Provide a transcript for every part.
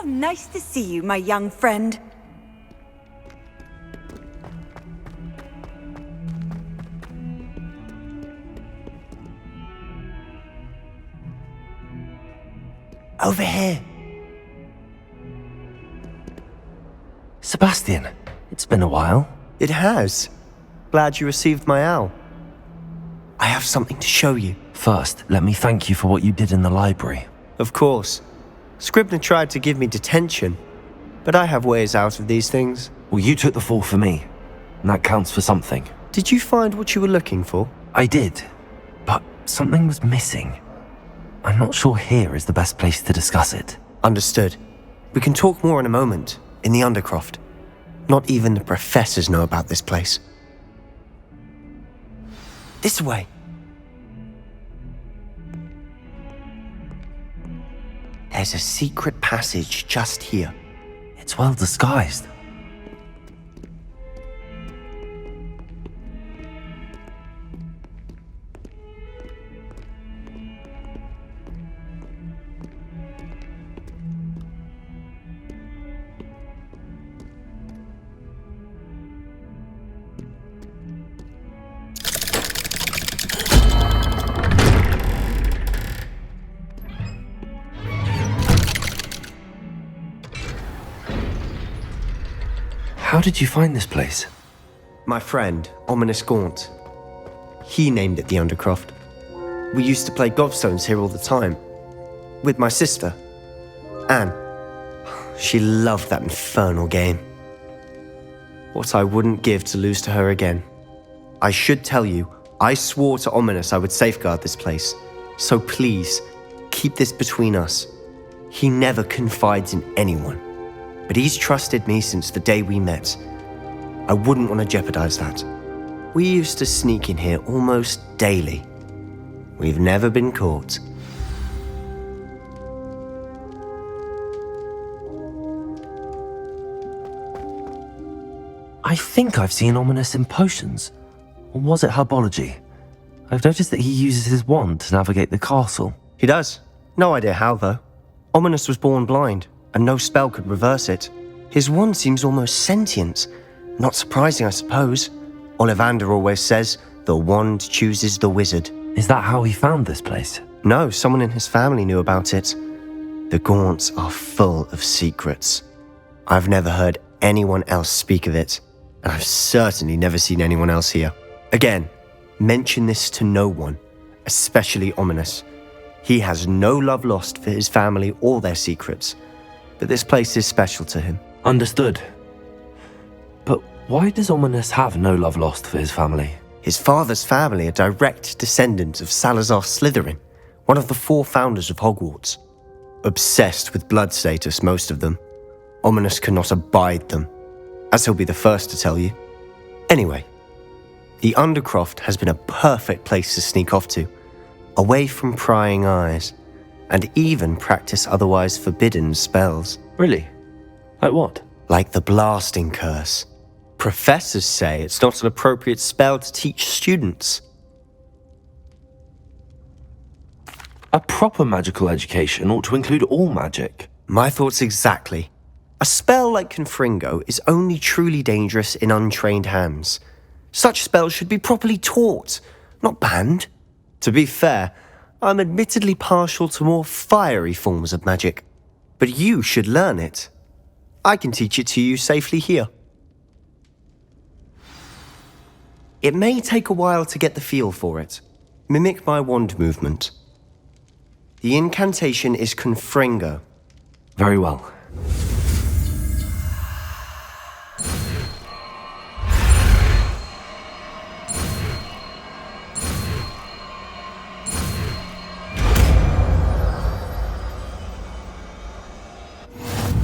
How nice to see you, my young friend. Over here. Sebastian, it's been a while. It has. Glad you received my owl. I have something to show you. First, let me thank you for what you did in the library. Of course. Scribner tried to give me detention, but I have ways out of these things. Well, you took the fall for me, and that counts for something. Did you find what you were looking for? I did, but something was missing. I'm not sure here is the best place to discuss it. Understood. We can talk more in a moment, in the Undercroft. Not even the professors know about this place. This way. There's a secret passage just here. It's well disguised. How did you find this place? My friend, Ominous Gaunt. He named it the Undercroft. We used to play gobstones here all the time. With my sister, Anne. She loved that infernal game. What I wouldn't give to lose to her again. I should tell you, I swore to Ominous I would safeguard this place. So please, keep this between us. He never confides in anyone. But he's trusted me since the day we met. I wouldn't want to jeopardize that. We used to sneak in here almost daily. We've never been caught. I think I've seen Ominous in potions. Or was it herbology? I've noticed that he uses his wand to navigate the castle. He does. No idea how, though. Ominous was born blind, and no spell could reverse it. His wand seems almost sentient. Not surprising, I suppose. Ollivander always says, the wand chooses the wizard. Is that how he found this place? No, someone in his family knew about it. The Gaunts are full of secrets. I've never heard anyone else speak of it, and I've certainly never seen anyone else here. Again, mention this to no one, especially Ominous. He has no love lost for his family or their secrets, but this place is special to him. Understood. But why does Ominous have no love lost for his family? His father's family are direct descendants of Salazar Slytherin, one of the 4 founders of Hogwarts. Obsessed with blood status, most of them. Ominous cannot abide them, as he'll be the first to tell you. Anyway, the Undercroft has been a perfect place to sneak off to, away from prying eyes, and even practice otherwise forbidden spells. Really? Like what? Like the blasting curse. Professors say it's not an appropriate spell to teach students. A proper magical education ought to include all magic. My thoughts exactly. A spell like Confringo is only truly dangerous in untrained hands. Such spells should be properly taught, not banned. To be fair, I'm admittedly partial to more fiery forms of magic, but you should learn it. I can teach it to you safely here. It may take a while to get the feel for it. Mimic my wand movement. The incantation is Confringo. Very well.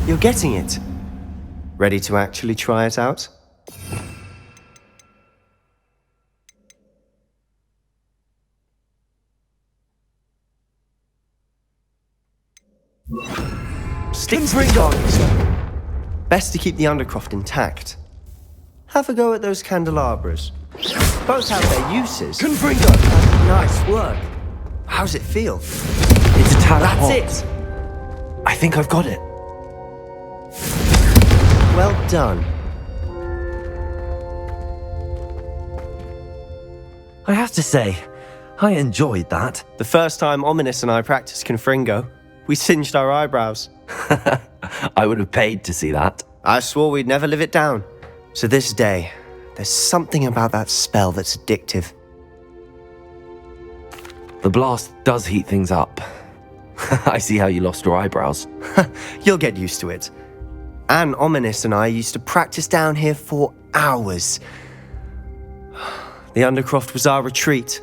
You're getting it. Ready to actually try it out? Sticks to targets. Best to keep the Undercroft intact. Have a go at those candelabras. Both have their uses. Confringo! Nice work. How's it feel? It's a tad hot. That's it. I think I've got it. Well done. I have to say, I enjoyed that. The first time Ominous and I practiced Confringo, we singed our eyebrows. I would have paid to see that. I swore we'd never live it down. So this day, there's something about that spell that's addictive. The blast does heat things up. I see how you lost your eyebrows. You'll get used to it. Anne, Ominous and I used to practice down here for hours. The Undercroft was our retreat.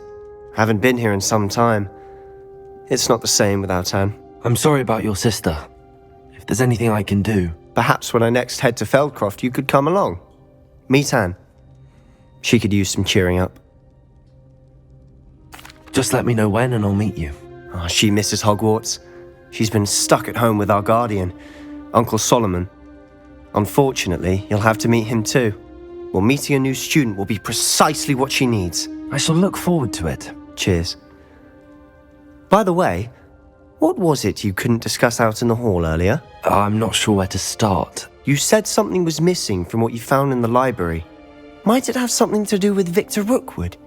Haven't been here in some time. It's not the same without Anne. I'm sorry about your sister. If there's anything I can do... Perhaps when I next head to Feldcroft, you could come along. Meet Anne. She could use some cheering up. Just let me know when and I'll meet you. Oh, she misses Hogwarts. She's been stuck at home with our guardian, Uncle Solomon. Unfortunately, you'll have to meet him too. Well, meeting a new student will be precisely what she needs. I shall look forward to it. Cheers. By the way, what was it you couldn't discuss out in the hall earlier? I'm not sure where to start. You said something was missing from what you found in the library. Might it have something to do with Victor Rookwood?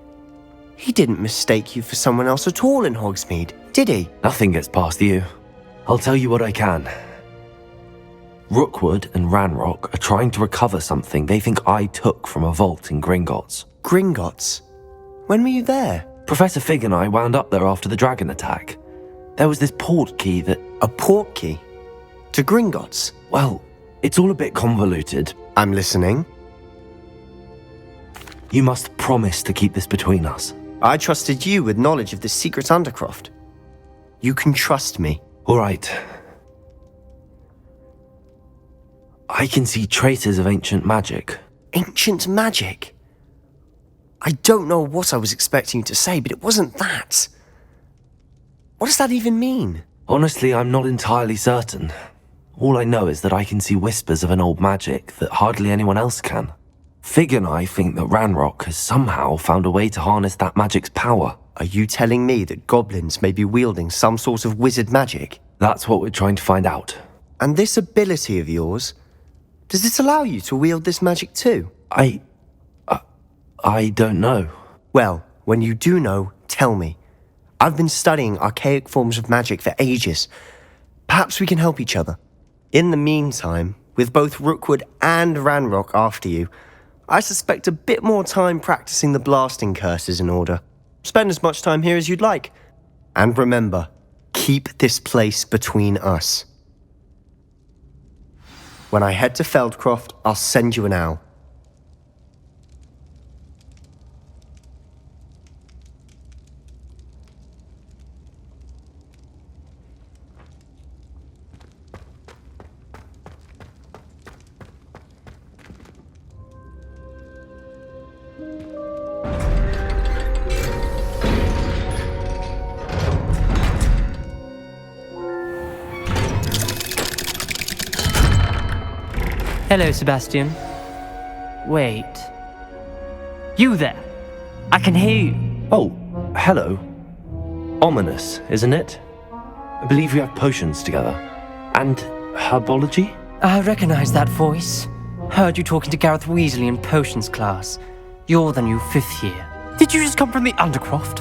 He didn't mistake you for someone else at all in Hogsmeade, did he? Nothing gets past you. I'll tell you what I can. Rookwood and Ranrock are trying to recover something they think I took from a vault in Gringotts. Gringotts? When were you there? Professor Fig and I wound up there after the dragon attack. There was this port key that... A port key? To Gringotts? Well, it's all a bit convoluted. I'm listening. You must promise to keep this between us. I trusted you with knowledge of the secret Undercroft. You can trust me. All right. I can see traces of ancient magic. Ancient magic? I don't know what I was expecting you to say, but it wasn't that. What does that even mean? Honestly, I'm not entirely certain. All I know is that I can see whispers of an old magic that hardly anyone else can. Fig and I think that Ranrock has somehow found a way to harness that magic's power. Are you telling me that goblins may be wielding some sort of wizard magic? That's what we're trying to find out. And this ability of yours, does it allow you to wield this magic too? I don't know. Well, when you do know, tell me. I've been studying archaic forms of magic for ages. Perhaps we can help each other. In the meantime, with both Rookwood and Ranrock after you, I suspect a bit more time practicing the blasting curse is in order. Spend as much time here as you'd like. And remember, keep this place between us. When I head to Feldcroft, I'll send you an owl. Hello, Sebastian. Wait. You there? I can hear you. Oh, hello. Ominous, isn't it? I believe we have potions together. And herbology? I recognize that voice. Heard you talking to Gareth Weasley in potions class. You're the new 5th year. Did you just come from the Undercroft?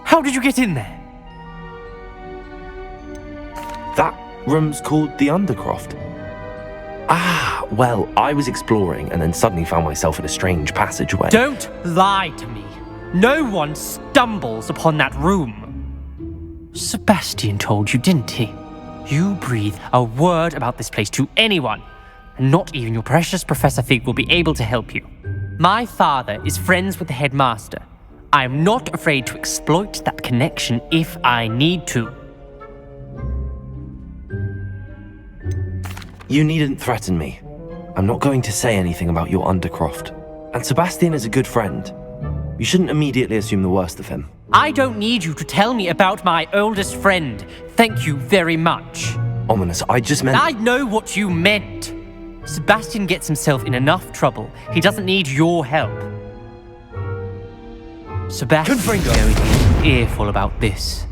How did you get in there? That room's called the Undercroft. Ah, well, I was exploring and then suddenly found myself in a strange passageway. Don't lie to me. No one stumbles upon that room. Sebastian told you, didn't he? You breathe a word about this place to anyone, and not even your precious Professor Fig will be able to help you. My father is friends with the headmaster. I am not afraid to exploit that connection if I need to. You needn't threaten me. I'm not going to say anything about your Undercroft. And Sebastian is a good friend. You shouldn't immediately assume the worst of him. I don't need you to tell me about my oldest friend. Thank you very much. Ominous, I just meant... I know what you meant. Sebastian gets himself in enough trouble. He doesn't need your help. Sebastian's going to get an earful about this.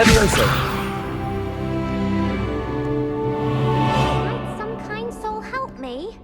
Levioso! Might some kind soul help me?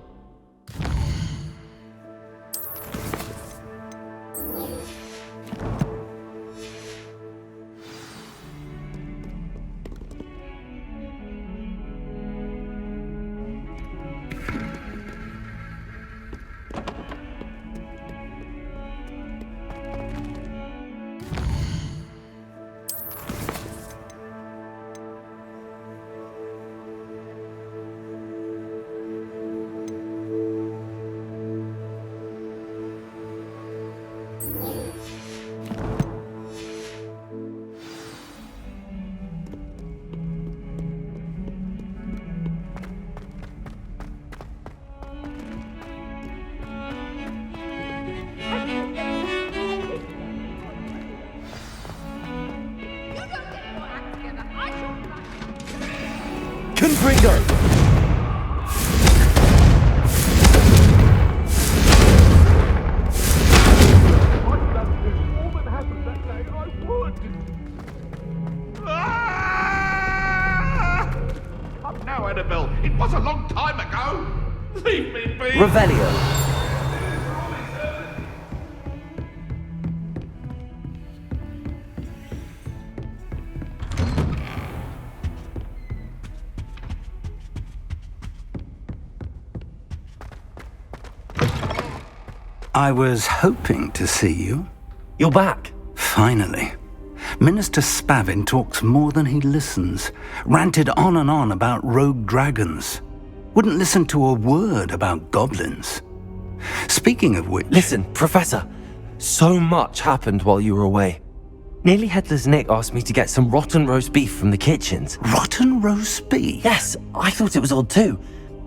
Confringo! Come now, Annabelle. It was a long time ago. Leave me be. Revelio! I was hoping to see you. You're back. Finally. Minister Spavin talks more than he listens. Ranted on and on about rogue dragons. Wouldn't listen to a word about goblins. Speaking of which... Listen, Professor. So much happened while you were away. Nearly Headless Nick asked me to get some rotten roast beef from the kitchens. Rotten roast beef? Yes, I thought it was odd too.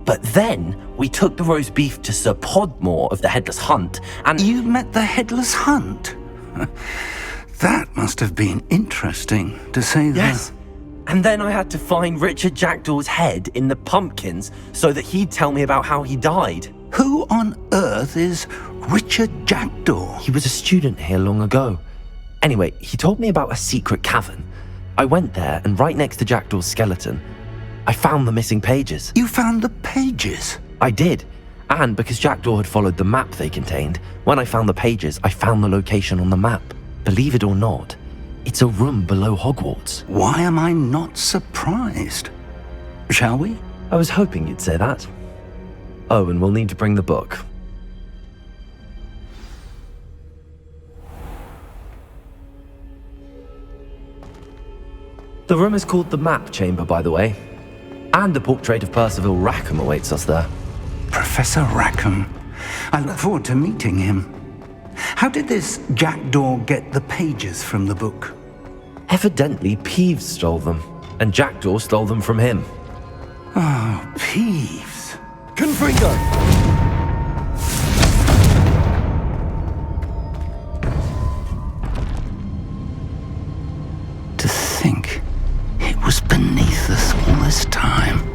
But then we took the roast beef to Sir Podmore of the Headless Hunt, and... You met the Headless Hunt? That must have been interesting, to say the... Yes. And then I had to find Richard Jackdaw's head in the pumpkins so that he'd tell me about how he died. Who on earth is Richard Jackdaw? He was a student here long ago. Anyway, he told me about a secret cavern. I went there, and right next to Jackdaw's skeleton, I found the missing pages. You found the pages? I did. And because Jackdaw had followed the map they contained, when I found the pages, I found the location on the map. Believe it or not, it's a room below Hogwarts. Why am I not surprised? Shall we? I was hoping you'd say that. Oh, and we'll need to bring the book. The room is called the Map Chamber, by the way. And the portrait of Percival Rackham awaits us there. Professor Rackham. I look forward to meeting him. How did this Jackdaw get the pages from the book? Evidently, Peeves stole them, and Jackdaw stole them from him. Oh, Peeves. Confringo! To think it was beneath us all this time.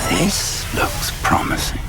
This looks promising.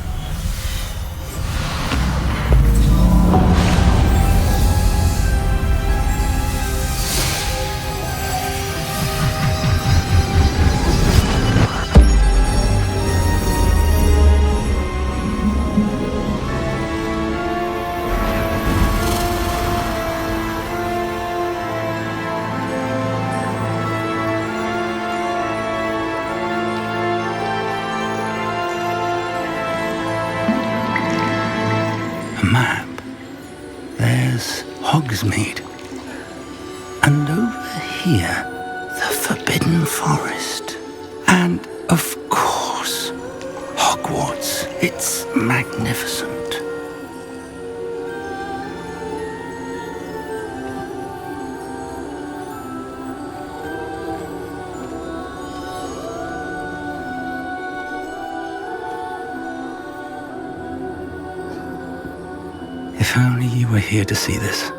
Map. There's Hogsmeade. And over here, the Forbidden Forest. And, of course, Hogwarts. It's magnificent. If only you were here to see this.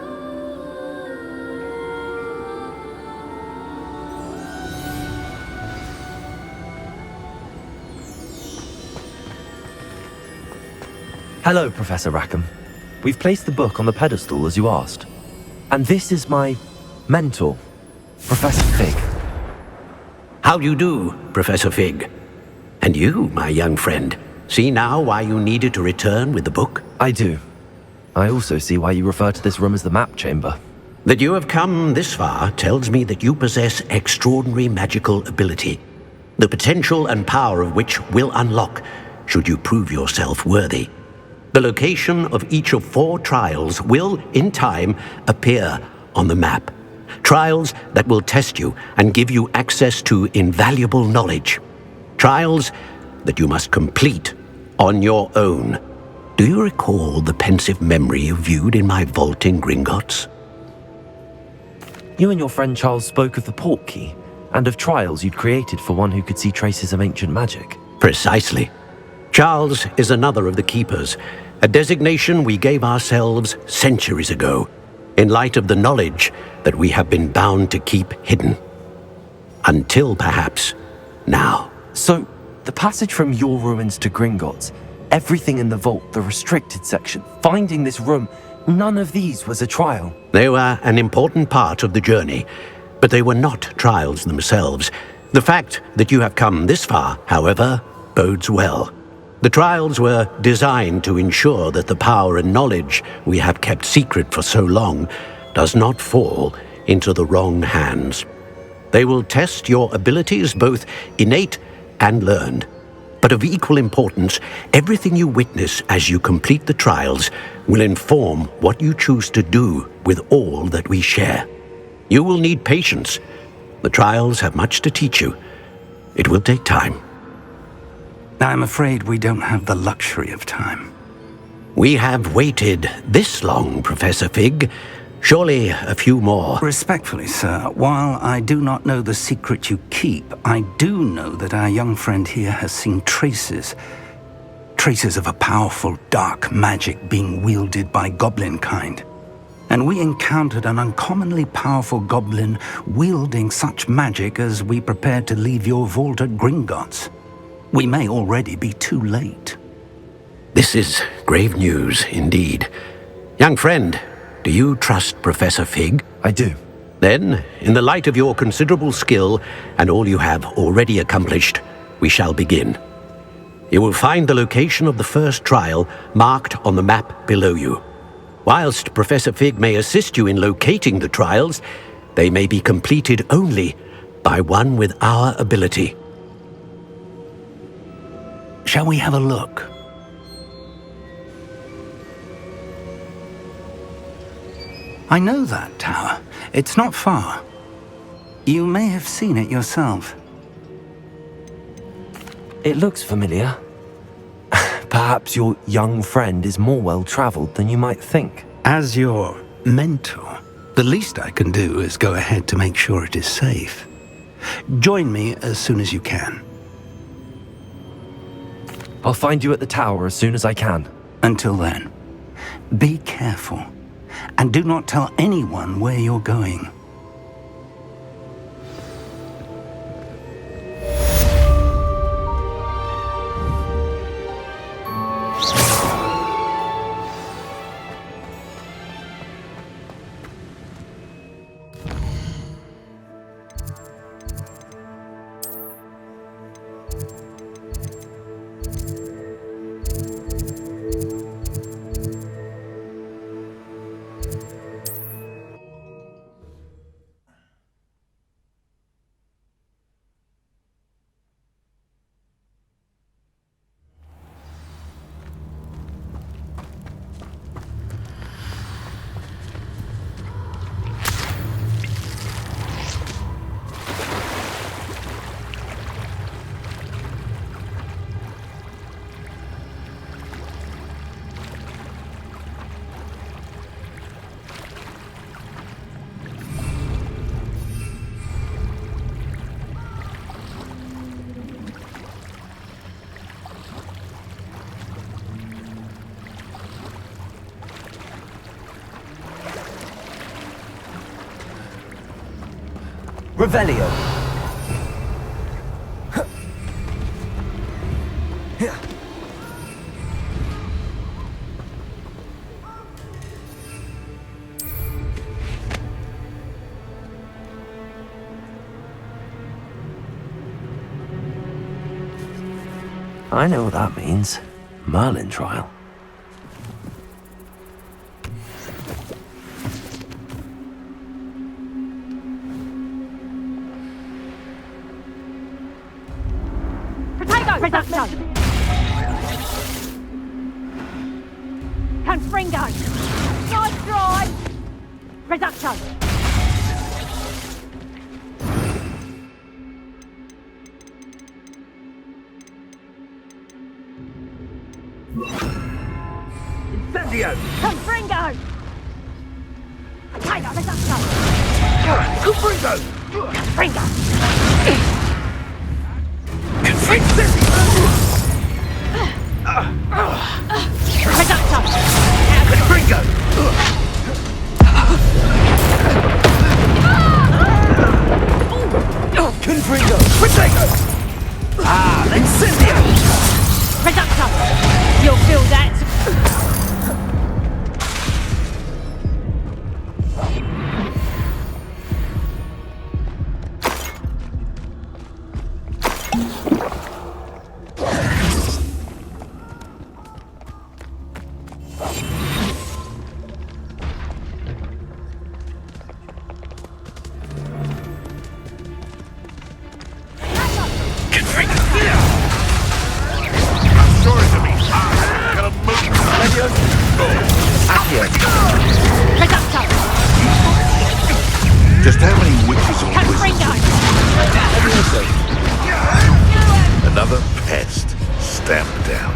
Hello, Professor Rackham. We've placed the book on the pedestal as you asked. And this is my mentor, Professor Fig. How do you do, Professor Fig? And you, my young friend, see now why you needed to return with the book? I do. I also see why you refer to this room as the map chamber. That you have come this far tells me that you possess extraordinary magical ability, the potential and power of which will unlock should you prove yourself worthy. The location of each of 4 trials will, in time, appear on the map. Trials that will test you and give you access to invaluable knowledge. Trials that you must complete on your own. Do you recall the pensive memory you viewed in my vault in Gringotts? You and your friend Charles spoke of the port key and of trials you'd created for one who could see traces of ancient magic. Precisely. Charles is another of the keepers, a designation we gave ourselves centuries ago, in light of the knowledge that we have been bound to keep hidden. Until perhaps now. So, the passage from your ruins to Gringotts, everything in the vault, the restricted section, finding this room, none of these was a trial. They were an important part of the journey, but they were not trials themselves. The fact that you have come this far, however, bodes well. The trials were designed to ensure that the power and knowledge we have kept secret for so long does not fall into the wrong hands. They will test your abilities, both innate and learned. But of equal importance, everything you witness as you complete the trials will inform what you choose to do with all that we share. You will need patience. The trials have much to teach you. It will take time. I'm afraid we don't have the luxury of time. We have waited this long, Professor Fig. Surely a few more. Respectfully, sir, while I do not know the secret you keep, I do know that our young friend here has seen traces of a powerful dark magic being wielded by goblin kind. And we encountered an uncommonly powerful goblin wielding such magic as we prepared to leave your vault at Gringotts. We may already be too late. This is grave news indeed. Young friend, do you trust Professor Fig? I do. Then, in the light of your considerable skill and all you have already accomplished, we shall begin. You will find the location of the first trial marked on the map below you. Whilst Professor Fig may assist you in locating the trials, they may be completed only by one with our ability. Shall we have a look? I know that tower. It's not far. You may have seen it yourself. It looks familiar. Perhaps your young friend is more well-traveled than you might think. As your mentor, the least I can do is go ahead to make sure it is safe. Join me as soon as you can. I'll find you at the tower as soon as I can. Until then, be careful, and do not tell anyone where you're going. Revelio. I know what that means. Merlin trial. Potato! Reduction! Confringo! Nice drive! Reduction! Incendio! Confringo! Potato! Reduction! Confringo! Confringo! Reduction! Confringo! Confringo! Potato! Incendio! Reduction! You'll feel that! Sure to me. Gonna move. Accio. Reduction! Just how many witches or Confringo! Another pest stamped out.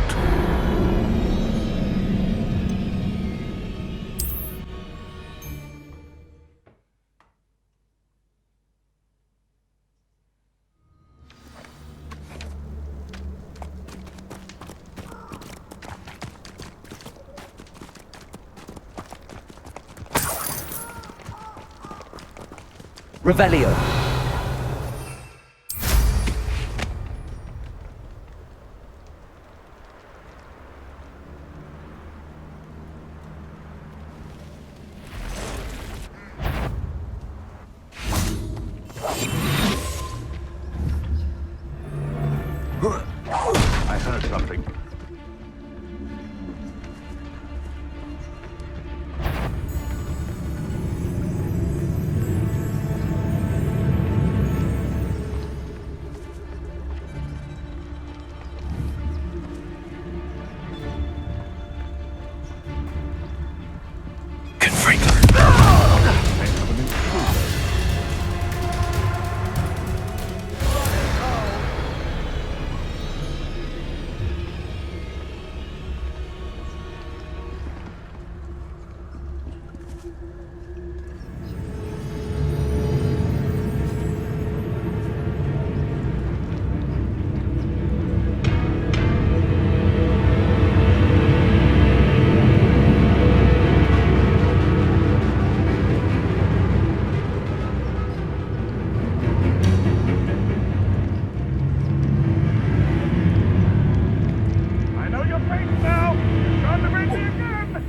Revelio. I heard something. I know your face now. You're trying to bring me again.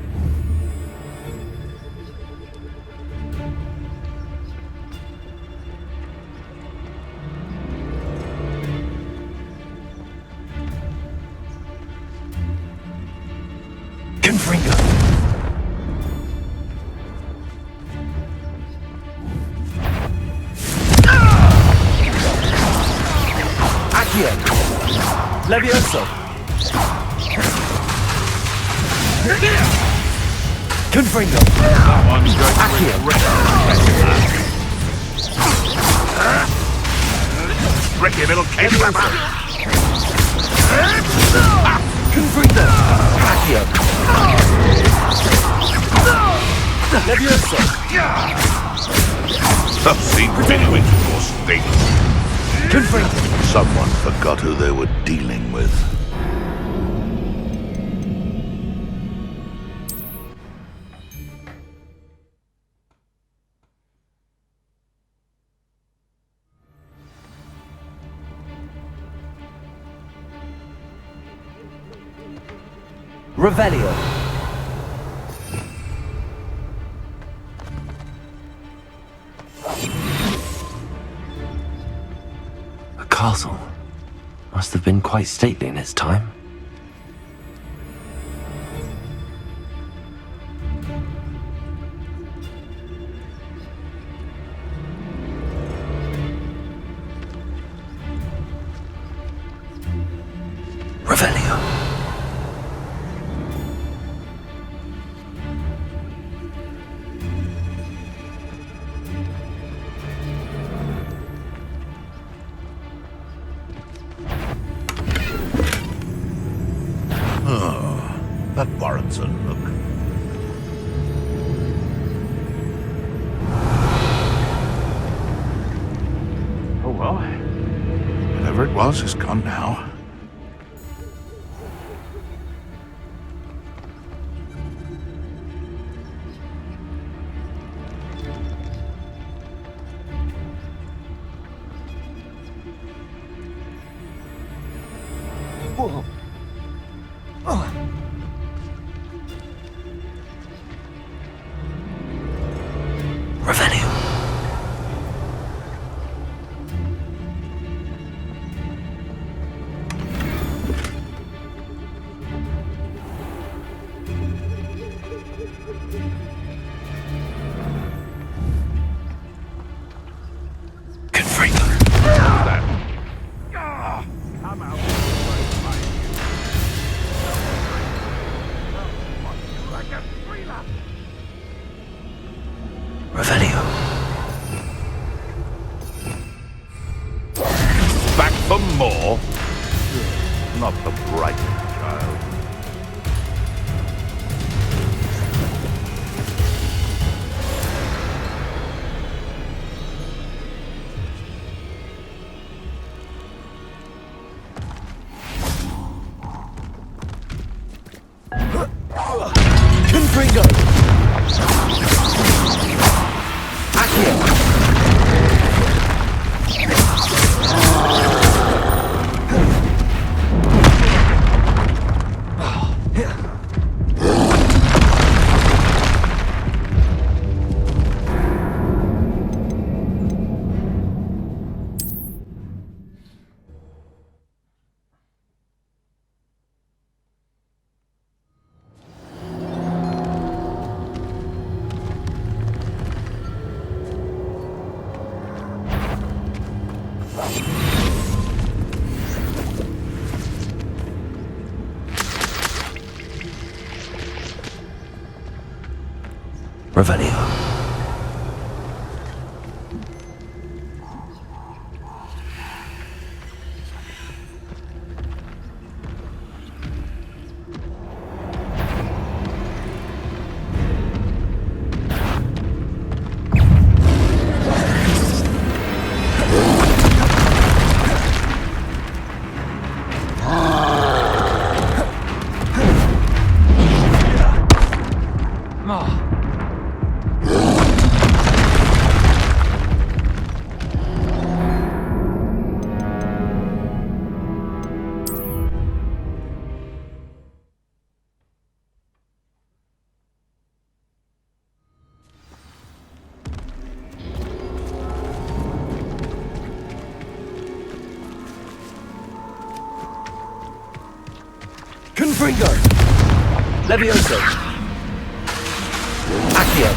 Confringo. Accio. Levioso. Confringo. That one's going to Accio. Tricky little cake wrapper. Confringo. Accio. Levioso. I've seen many witches or things. Confringo. Someone forgot who they were dealing with. Revelio. A castle. Must have been quite stately in its time. Revelio. That warrants a look. Oh well. Whatever it was is gone now. Whoa. Revelio. Confringo. Come out. Like a thriller. Revelio. Back for more? Not the brightest child. Confringo. Accio. Revelio. Confringo. Levioso. Accio.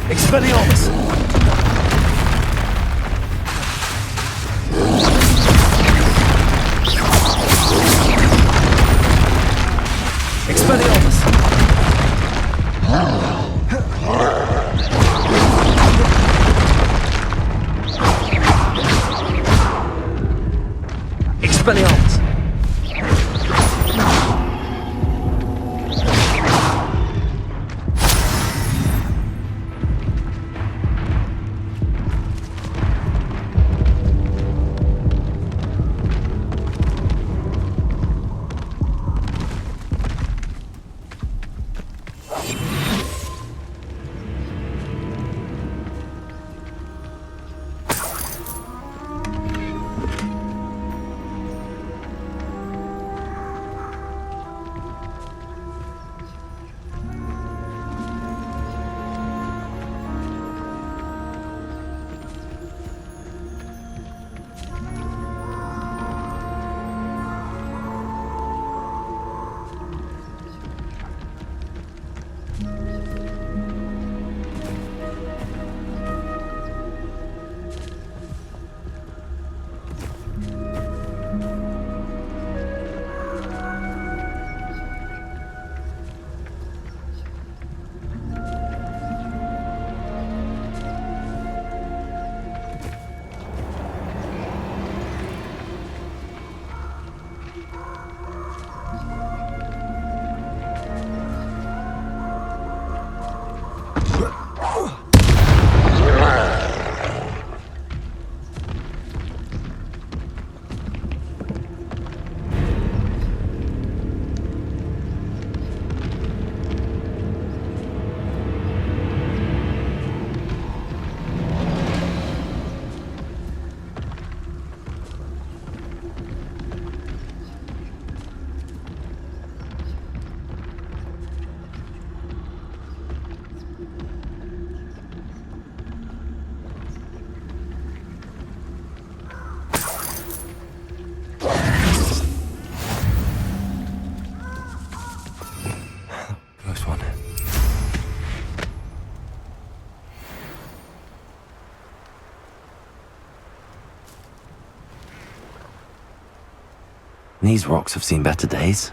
Expelliarmus! Expelliarmus! Expelliarmus! These rocks have seen better days.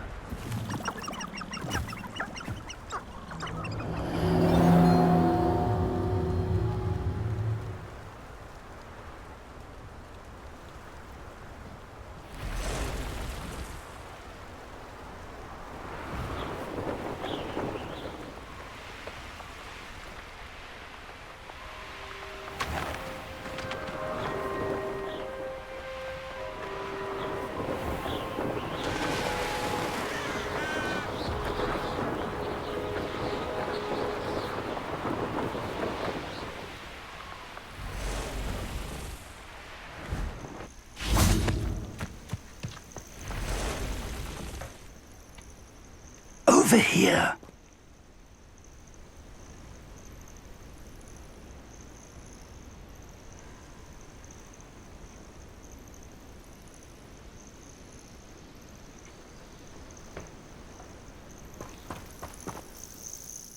Over here.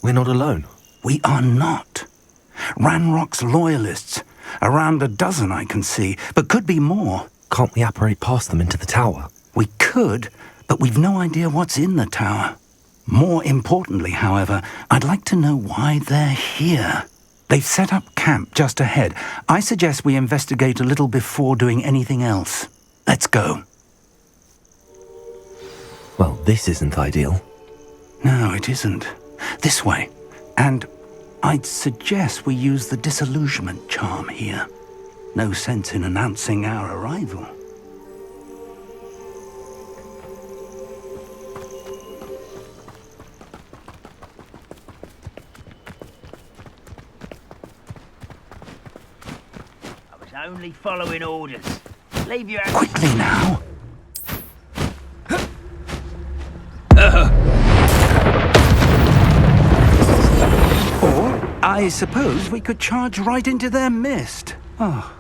We're not alone. We are not. Ranrock's loyalists. Around a dozen I can see, but could be more. Can't we apparate past them into the tower? We could, but we've no idea what's in the tower. More importantly, however, I'd like to know why they're here. They've set up camp just ahead. I suggest we investigate a little before doing anything else. Let's go. Well, this isn't ideal. No, it isn't. This way. And I'd suggest we use the disillusionment charm here. No sense in announcing our arrival. Only following orders. Leave your... Quickly now! Or, I suppose we could charge right into their mist. Oh.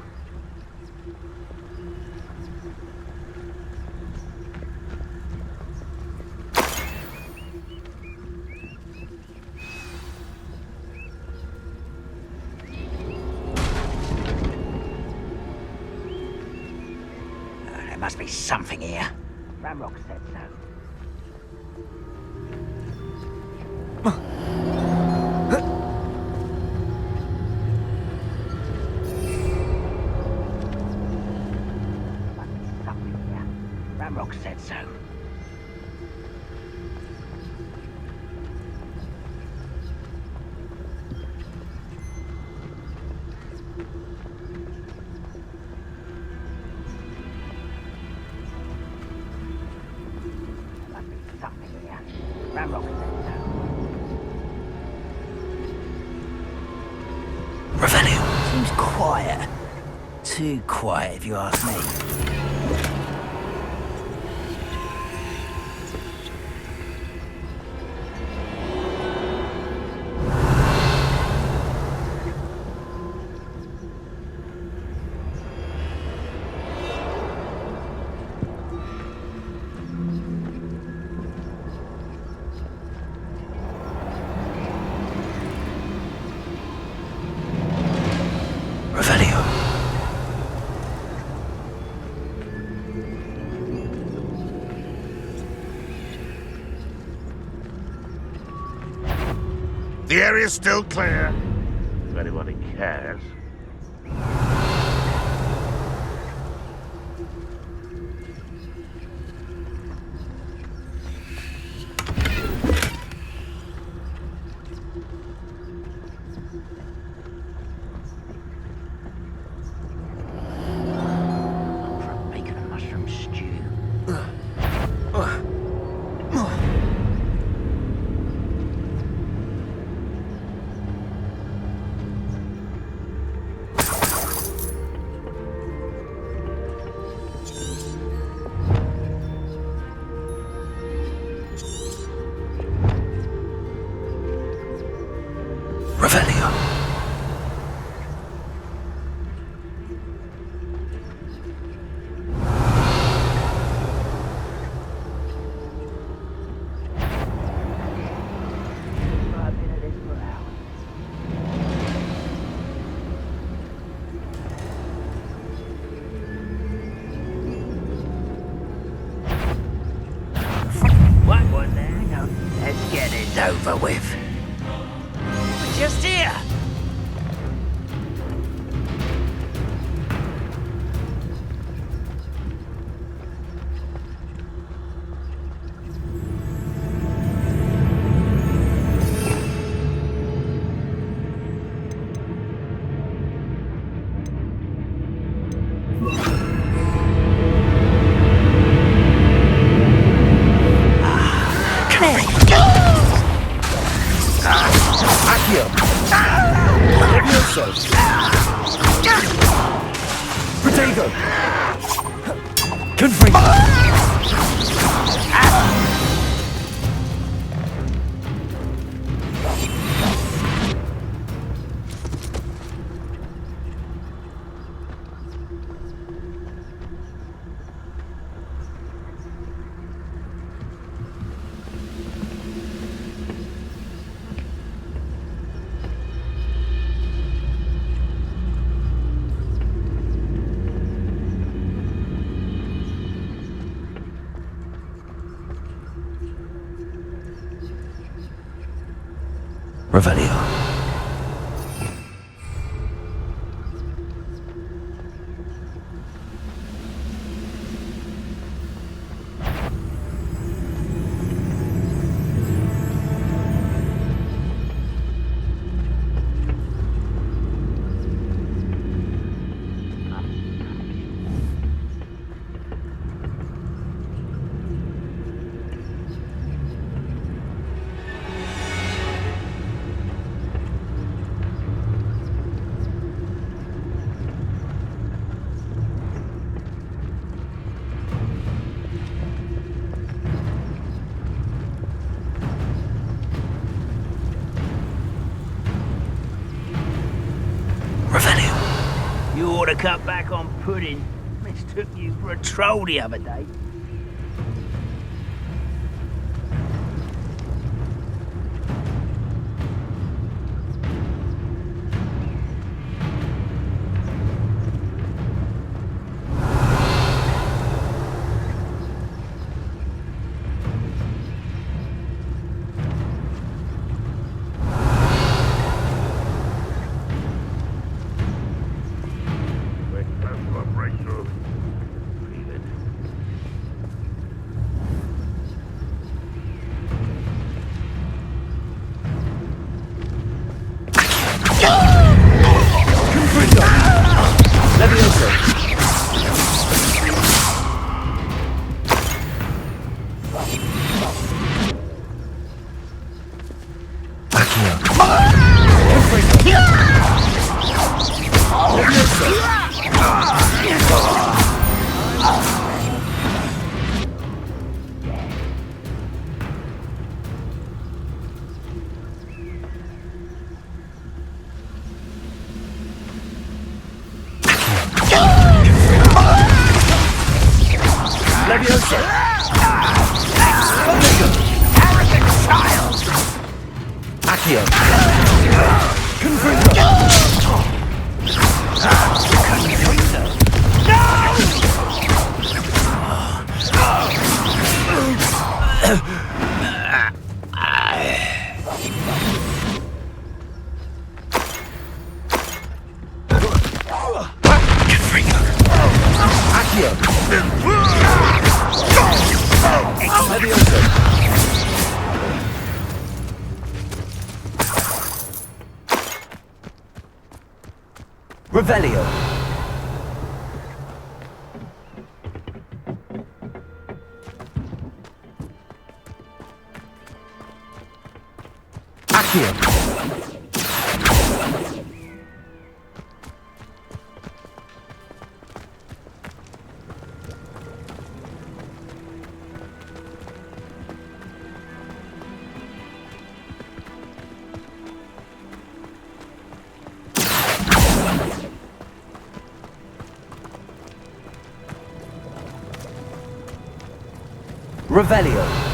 There must be something here. Ranrock said so. Must be something here. Ranrock said so. Seems quiet. Too quiet, if you ask me. The area's still clear. If anybody cares. Bacon and mushroom stew. over with. We're just here. Revelio. You ought to cut back on pudding. Mistook you for a troll the other day. Revelio. Accio. Revelio.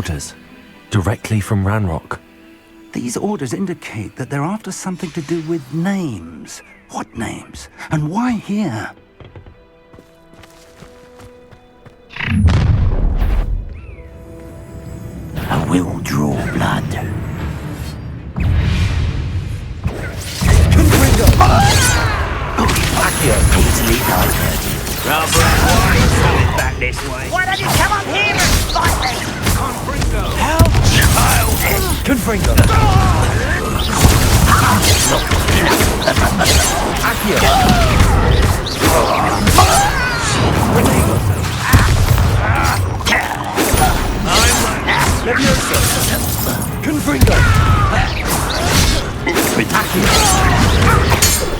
orders, directly from Ranrock. These orders indicate that they're after something to do with names. What names? And why here? I will draw blood. Easily diverted. Back this way. Why don't you come up here and fight me? How childish! Confringo! Confringo!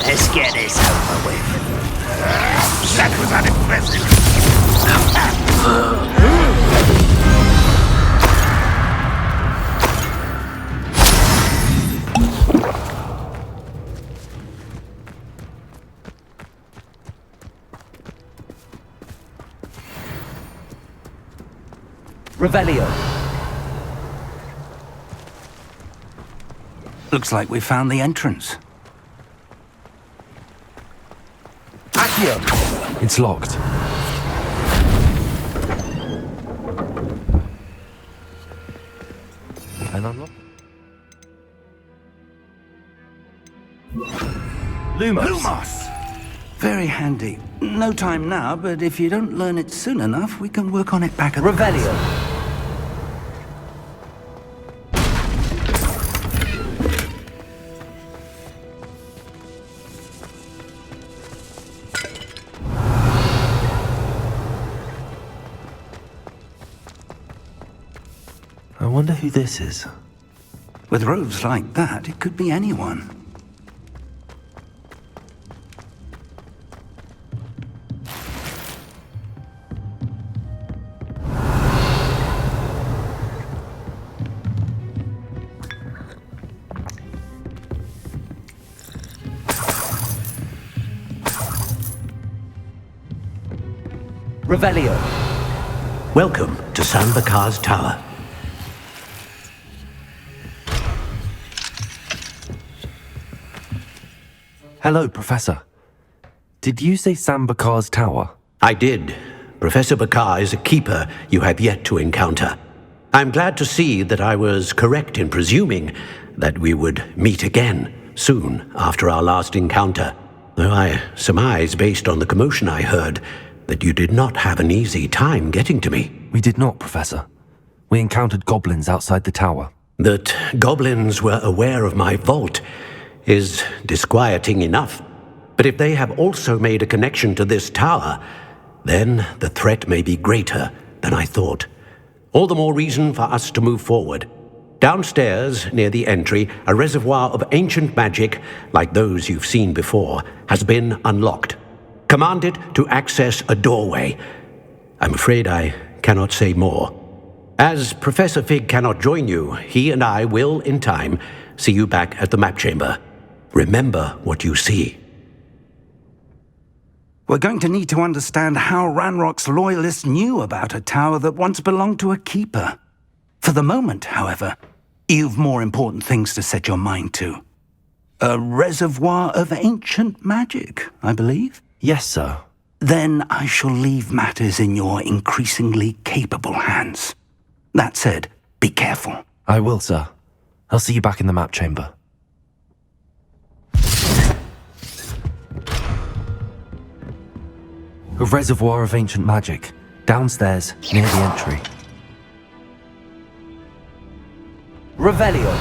Let's get this over with. That was unimpressive. Revelio. Looks like we found the entrance. Accio. It's locked. And unlock. Lumos. Very handy. No time now, but if you don't learn it soon enough, we can work on it back at the Revelio. I wonder who this is. With robes like that, it could be anyone. Revelio. Welcome to San Bakar's Tower. Hello, Professor. Did you say San Bakar's Tower? I did. Professor Bakar is a keeper you have yet to encounter. I'm glad to see that I was correct in presuming that we would meet again soon after our last encounter, though I surmise, based on the commotion I heard, that you did not have an easy time getting to me. We did not, Professor. We encountered goblins outside the tower. That goblins were aware of my vault is disquieting enough. But if they have also made a connection to this tower, then the threat may be greater than I thought. All the more reason for us to move forward. Downstairs, near the entry, a reservoir of ancient magic, like those you've seen before, has been unlocked. Command it to access a doorway. I'm afraid I cannot say more. As Professor Fig cannot join you, he and I will, in time, see you back at the map chamber. Remember what you see. We're going to need to understand how Ranrock's loyalists knew about a tower that once belonged to a keeper. For the moment, however, you've more important things to set your mind to. A reservoir of ancient magic, I believe? Yes, sir. Then I shall leave matters in your increasingly capable hands. That said, be careful. I will, sir. I'll see you back in the map chamber. A reservoir of ancient magic, downstairs, near the entry. Revelio.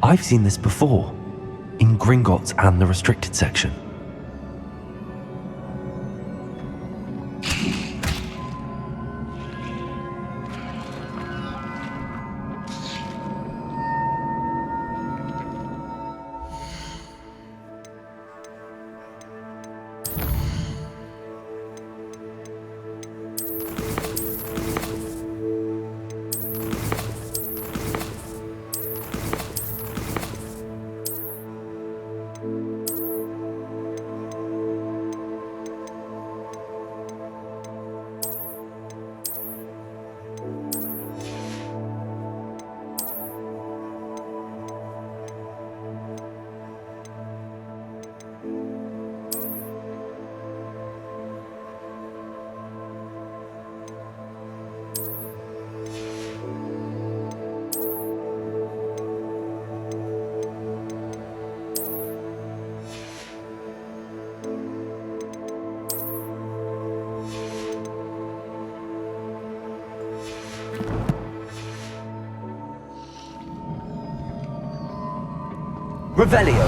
I've seen this before, in Gringotts and the restricted section. Revelio.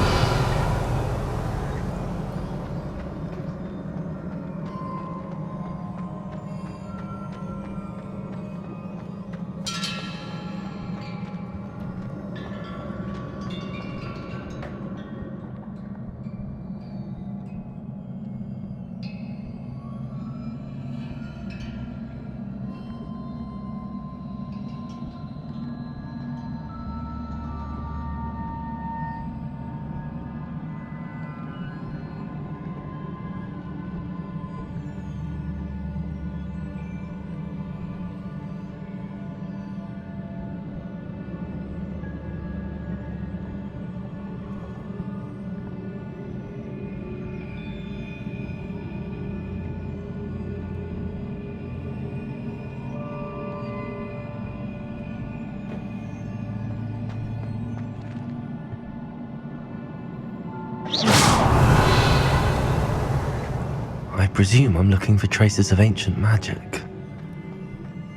I presume I'm looking for traces of ancient magic.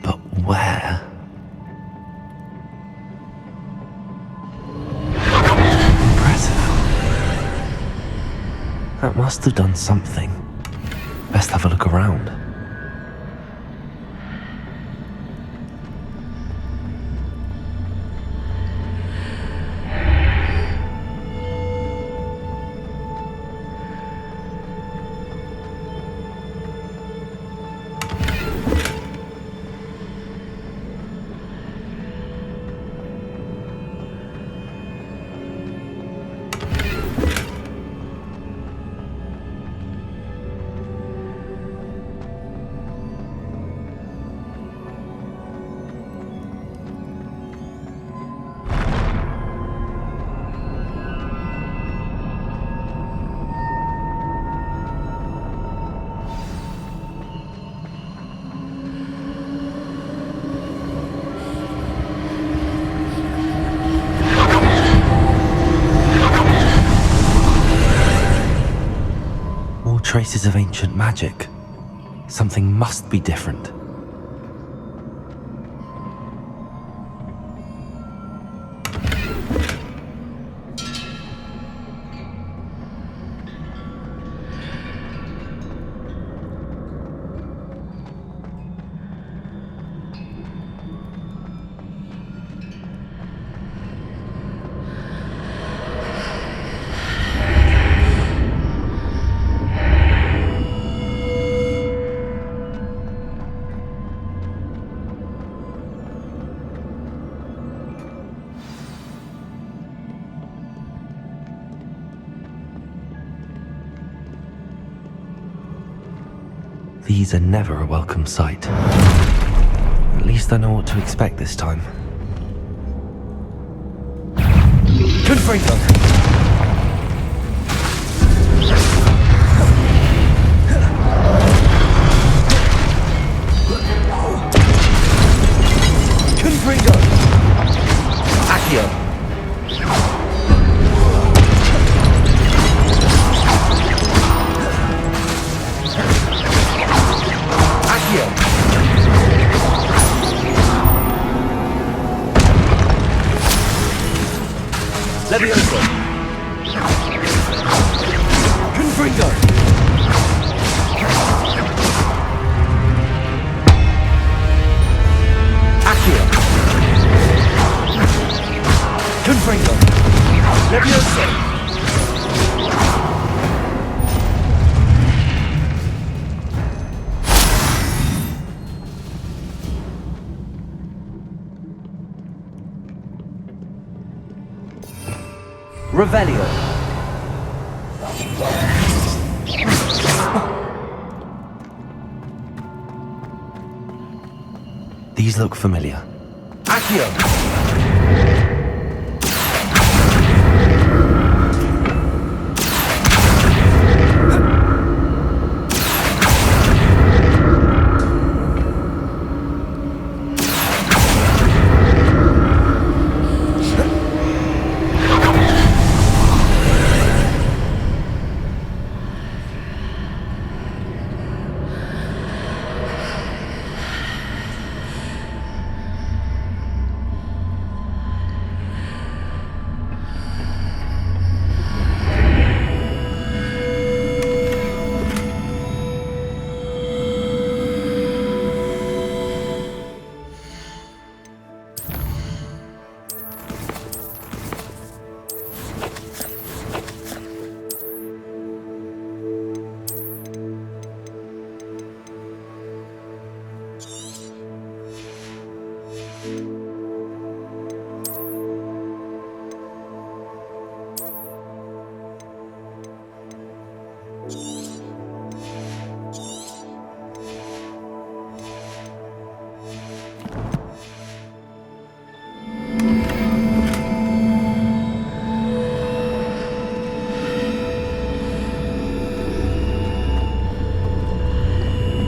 But where? Impressive. That must have done something. Best have a look around. Traces of ancient magic. Something must be different. These are never a welcome sight. At least I know what to expect this time. Confringo! Confringo! Accio! Levioso! Confringo! Accio! Confringo! Levioso! Revelio. These look familiar. Accio.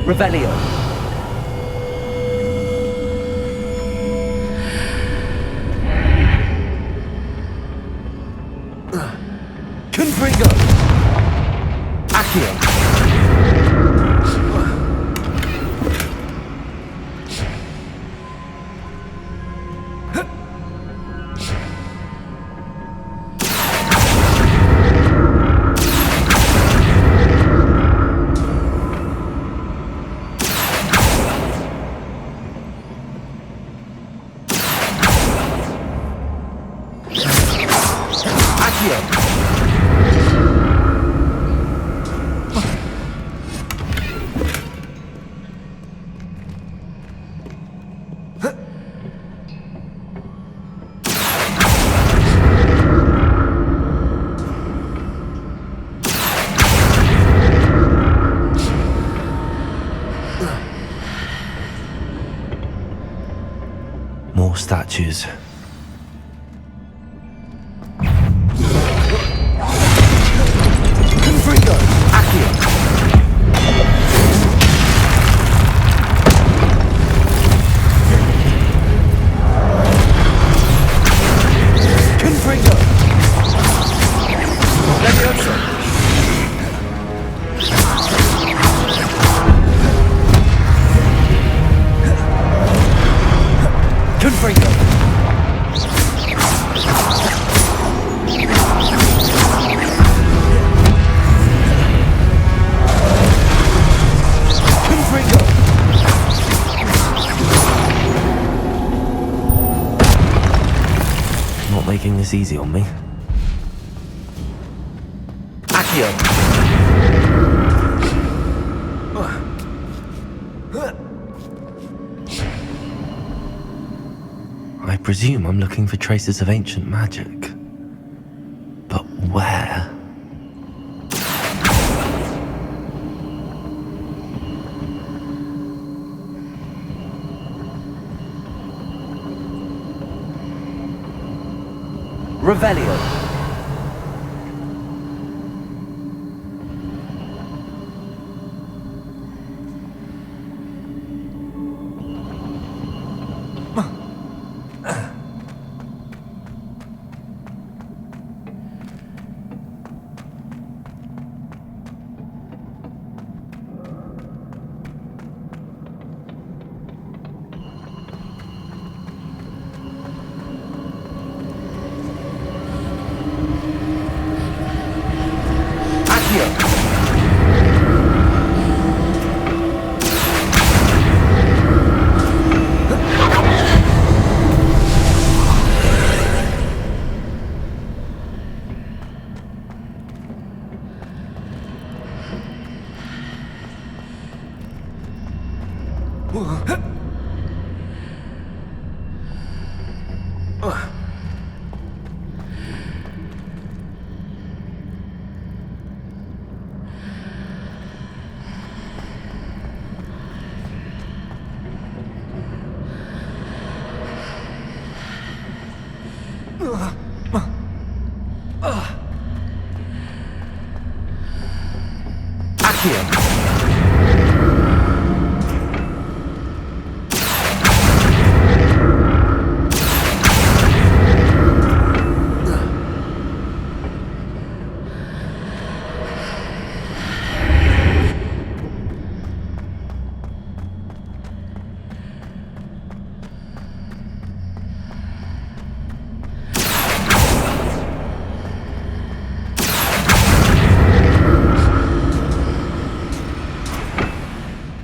Revelio. Confringo. Accio. More statues. Confringo! Accio! Confringo! Levioso! Confringo! Not making this easy on me. Accio! I presume I'm looking for traces of ancient magic. But where? Revelio.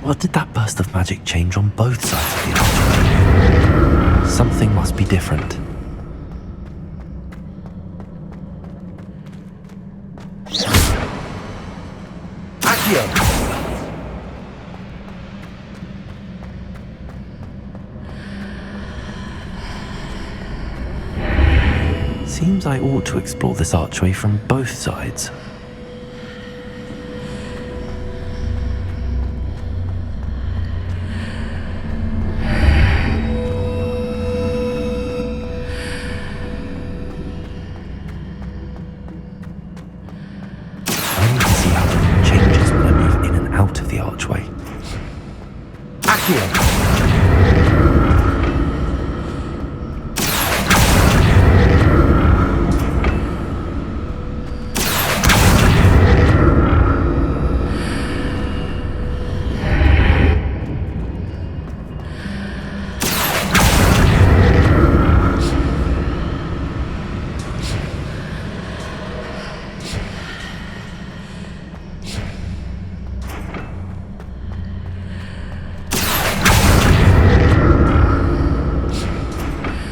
What did that burst of magic change on both sides of the archway? Something must be different. Seems I ought to explore this archway from both sides.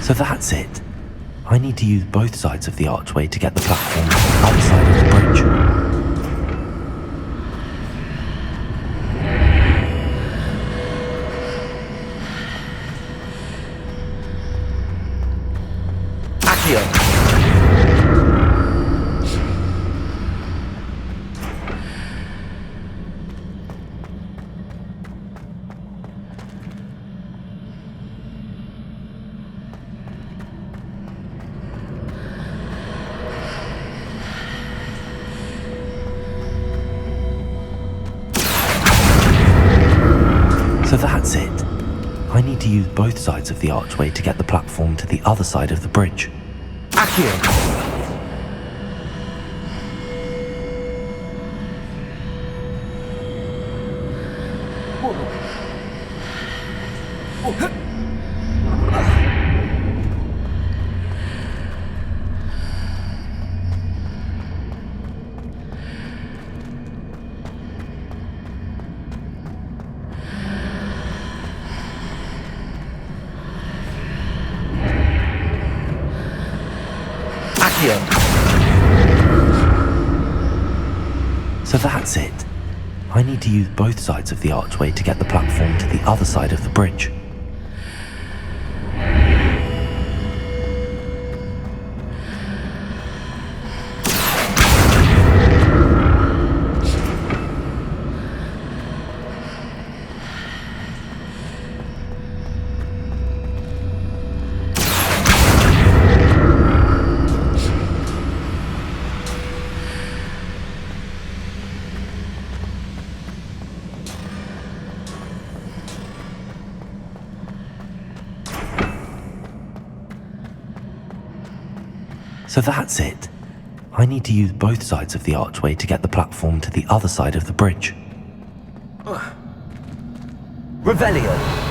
So that's it. I need to use both sides of the archway to get the platform to the other side of the bridge. So that's it. I need to use both sides of the archway to get the platform to the other side of the bridge. So that's it. I need to use both sides of the archway to get the platform to the other side of the bridge. So that's it. I need to use both sides of the archway to get the platform to the other side of the bridge. Revelio.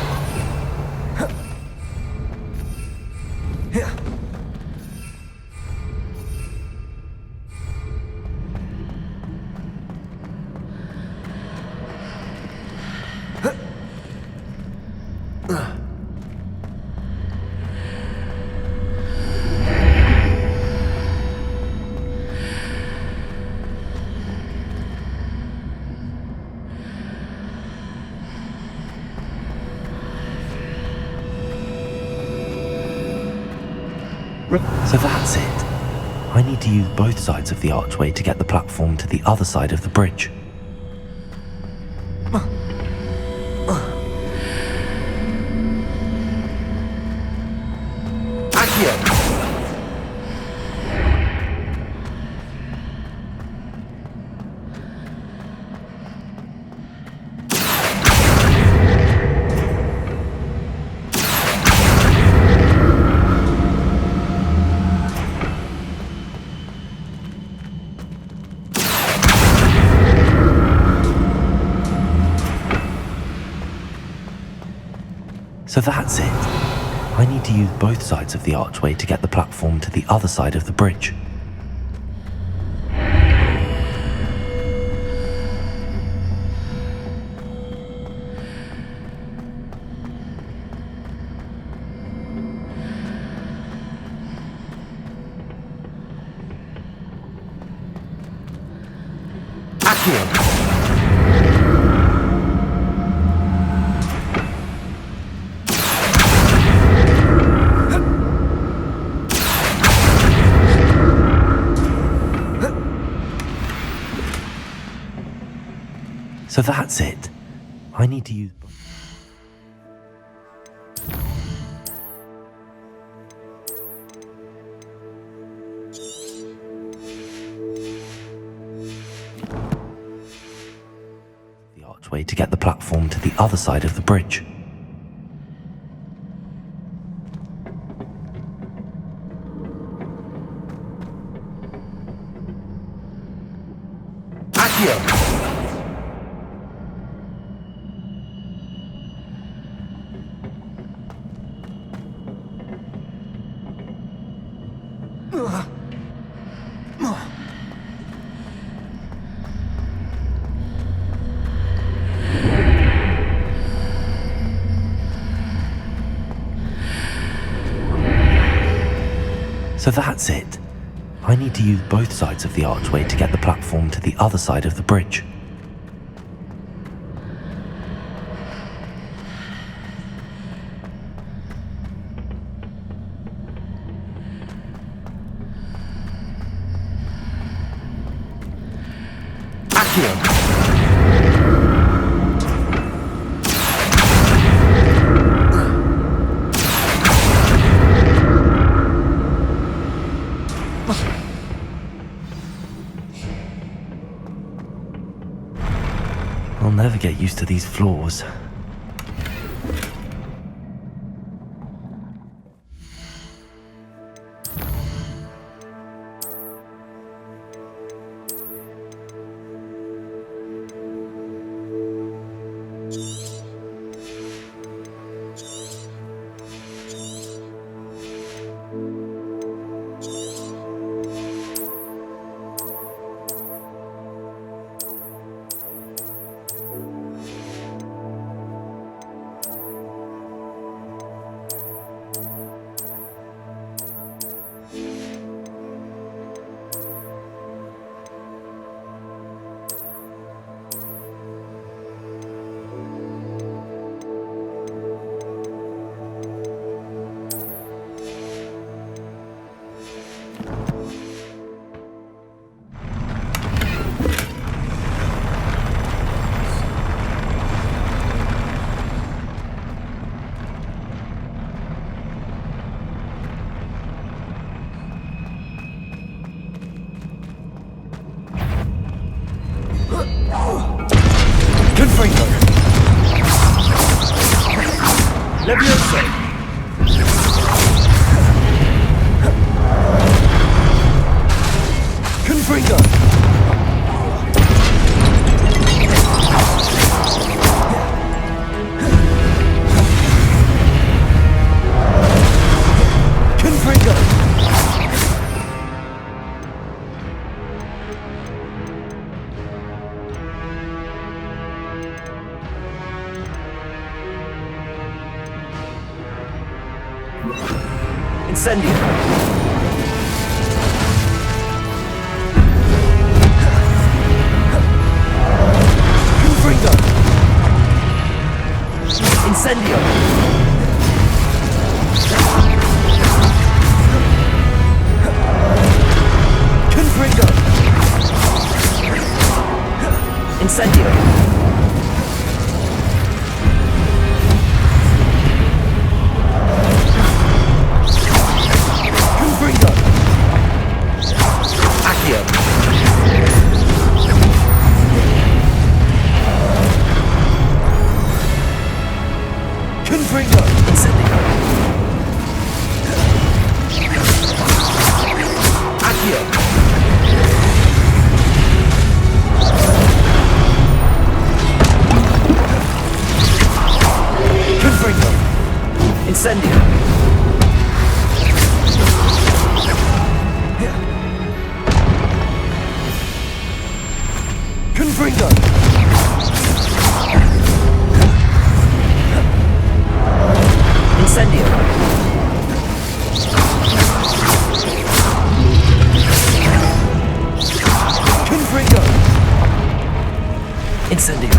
So that's it. I need to use both sides of the archway to get the platform to the other side of the bridge. So that's it. I need to use both sides of the archway to get the platform to the other side of the bridge. So that's it. I need to use both. The archway to get the platform to the other side of the bridge. So that's it. I need to use both sides of the archway to get the platform to the other side of the bridge. I'll never get used to these floors. Incendio! Confringo! Incendio! Incendio. Confringo. Incendio. Confringo. Incendio.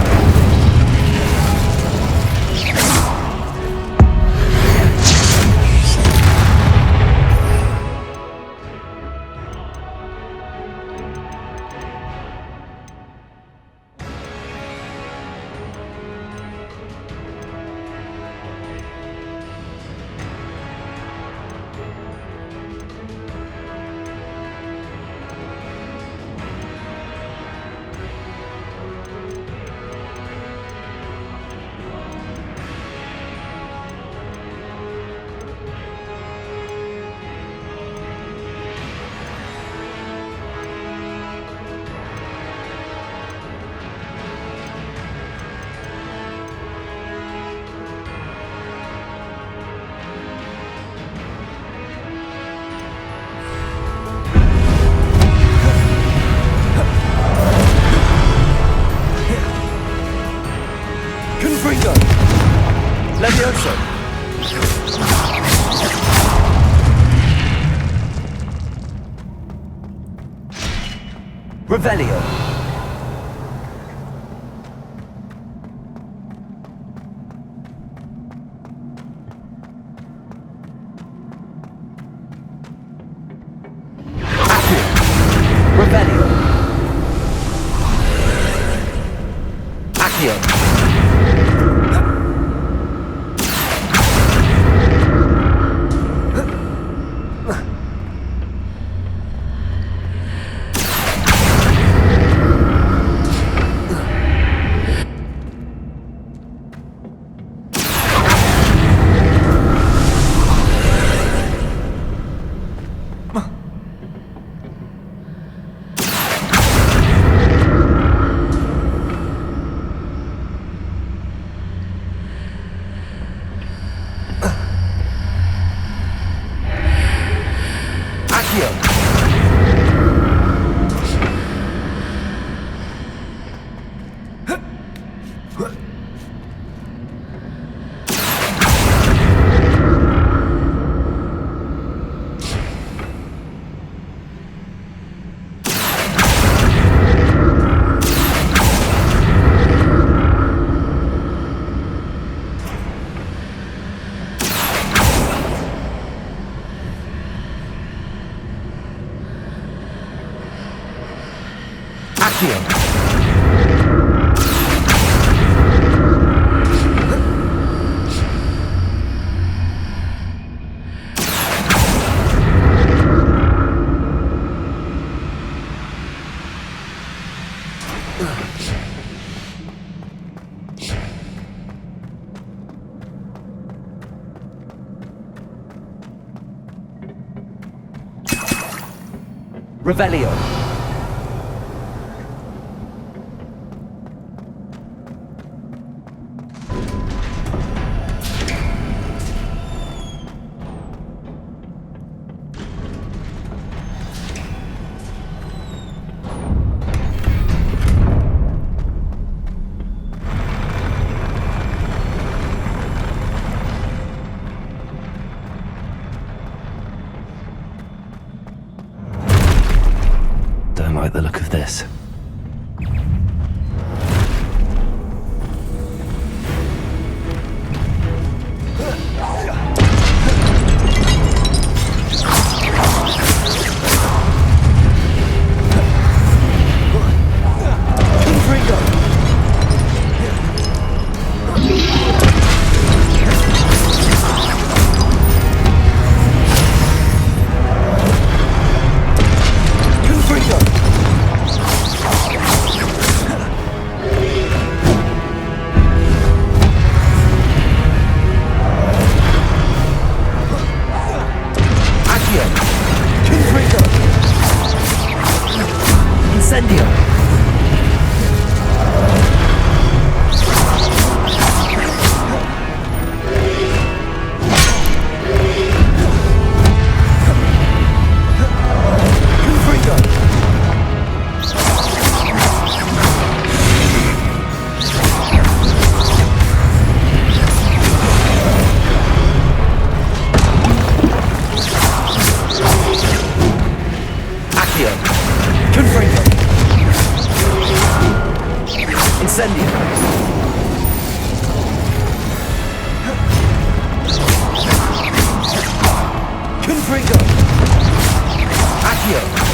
Confringo. Levioso. Revelio. Accio. Revelio. Accio. Revelio. Don't like the look of this. Confringo! Accio!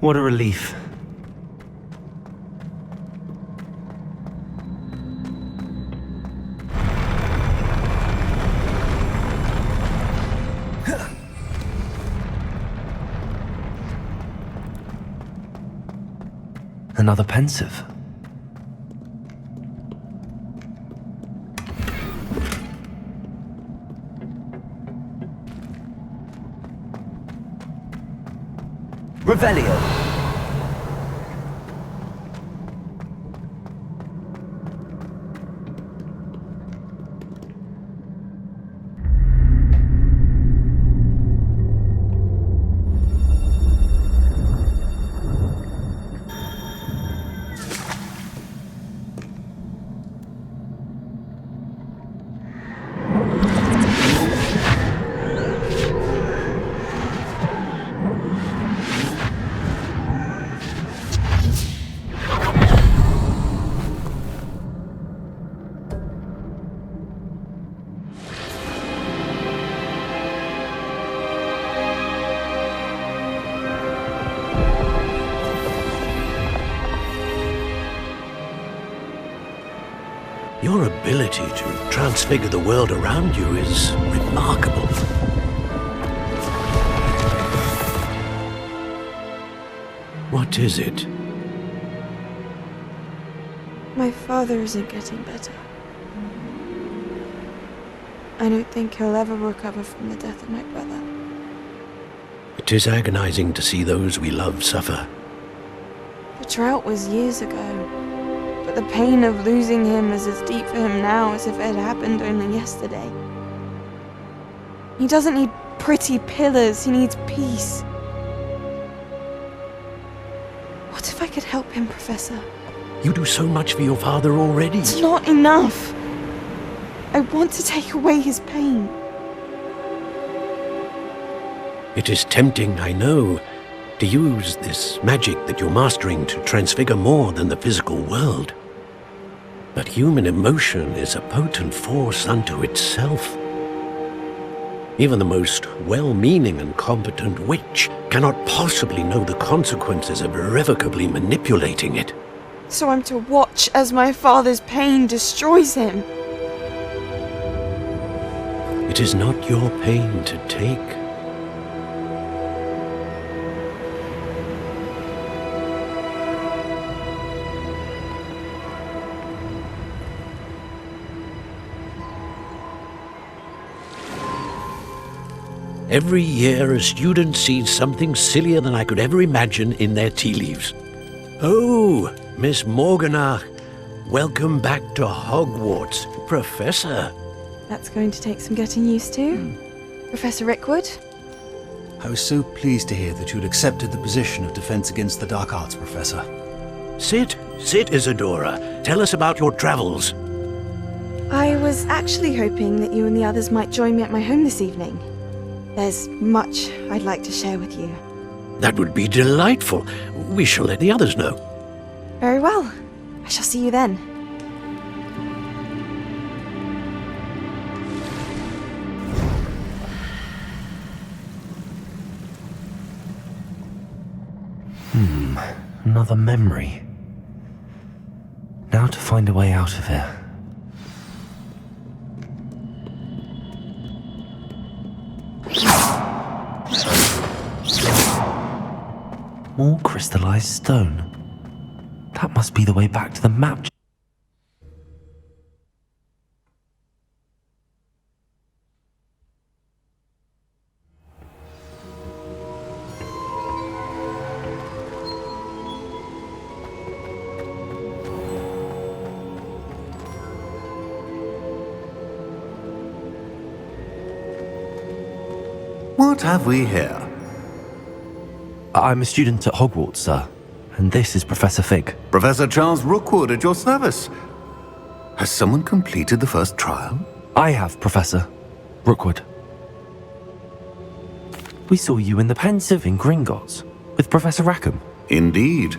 What a relief. Another pensive. Revelio. ability to transfigure the world around you is remarkable. What is it? My father isn't getting better. I don't think he'll ever recover from the death of my brother. It is agonizing to see those we love suffer. The drought was years ago, but the pain of losing him is as deep for him now as if it had happened only yesterday. He doesn't need pretty pillars, he needs peace. What if I could help him, Professor? You do so much for your father already. It's not enough. I want to take away his pain. It is tempting, I know, to use this magic that you're mastering to transfigure more than the physical world. But human emotion is a potent force unto itself. Even the most well-meaning and competent witch cannot possibly know the consequences of irrevocably manipulating it. So I'm to watch as my father's pain destroys him. It is not your pain to take. Every year, a student sees something sillier than I could ever imagine in their tea leaves. Oh, Miss Morganach, welcome back to Hogwarts, Professor. That's going to take some getting used to. Professor Rickwood? I was so pleased to hear that you'd accepted the position of Defense Against the Dark Arts, Professor. Sit, Isadora. Tell us about your travels. I was actually hoping that you and the others might join me at my home this evening. There's much I'd like to share with you. That would be delightful. We shall let the others know. Very well. I shall see you then. Another memory. Now to find a way out of here. More crystallized stone. That must be the way back to the map. What have we here? I'm a student at Hogwarts, sir, and this is Professor Fig. Professor Charles Rookwood at your service. Has someone completed the first trial? I have, Professor Rookwood. We saw you in the Pensive in Gringotts with Professor Rackham. Indeed.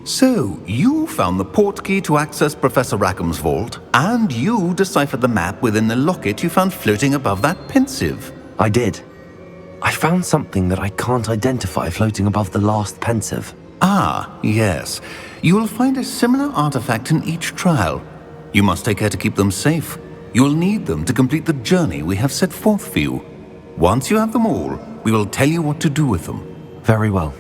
So, you found the portkey to access Professor Rackham's vault, and you deciphered the map within the locket you found floating above that Pensive. I did. I found something that I can't identify floating above the last Pensive. Ah, yes. You will find a similar artifact in each trial. You must take care to keep them safe. You will need them to complete the journey we have set forth for you. Once you have them all, we will tell you what to do with them. Very well.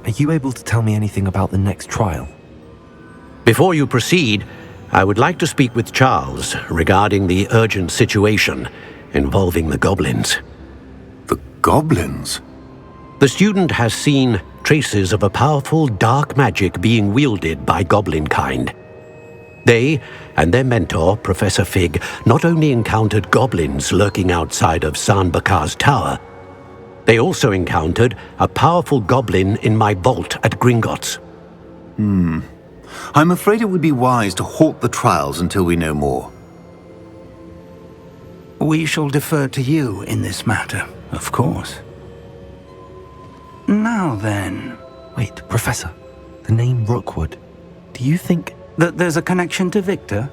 Are you able to tell me anything about the next trial? Before you proceed, I would like to speak with Charles regarding the urgent situation involving the goblins. The goblins? The student has seen traces of a powerful dark magic being wielded by goblin kind. They and their mentor, Professor Fig, not only encountered goblins lurking outside of Sanbakar's tower, they also encountered a powerful goblin in my vault at Gringotts. I'm afraid it would be wise to halt the trials until we know more. We shall defer to you in this matter, of course. Now then... Wait, Professor. The name Rookwood. Do you think... that there's a connection to Victor?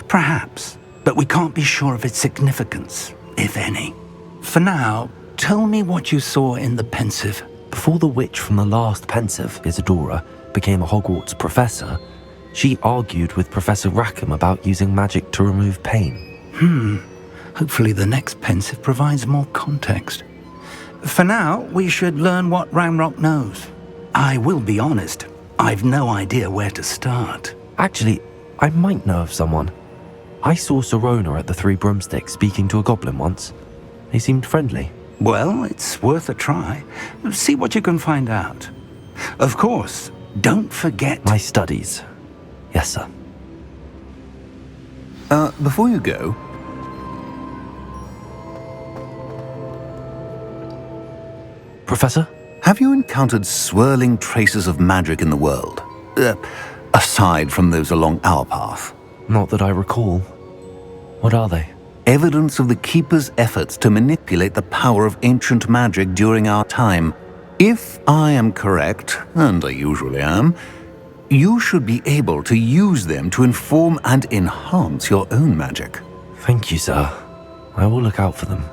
Perhaps, but we can't be sure of its significance, if any. For now, tell me what you saw in the Pensive. Before the witch from the last Pensive, Isadora, became a Hogwarts professor, She argued with Professor Rackham about using magic to remove pain. Hopefully the next pensive provides more context. For now, we should learn what Ranrock knows. I will be honest, I've no idea where to start. Actually, I might know of someone. I saw Sirona at the Three Broomsticks speaking to a goblin once. They seemed friendly. Well, it's worth a try. See what you can find out. Of course, don't forget... My studies. Yes, sir. Before you go... Professor? Have you encountered swirling traces of magic in the world? Aside from those along our path? Not that I recall. What are they? Evidence of the Keeper's efforts to manipulate the power of ancient magic during our time. If I am correct, and I usually am, you should be able to use them to inform and enhance your own magic. Thank you, sir. I will look out for them.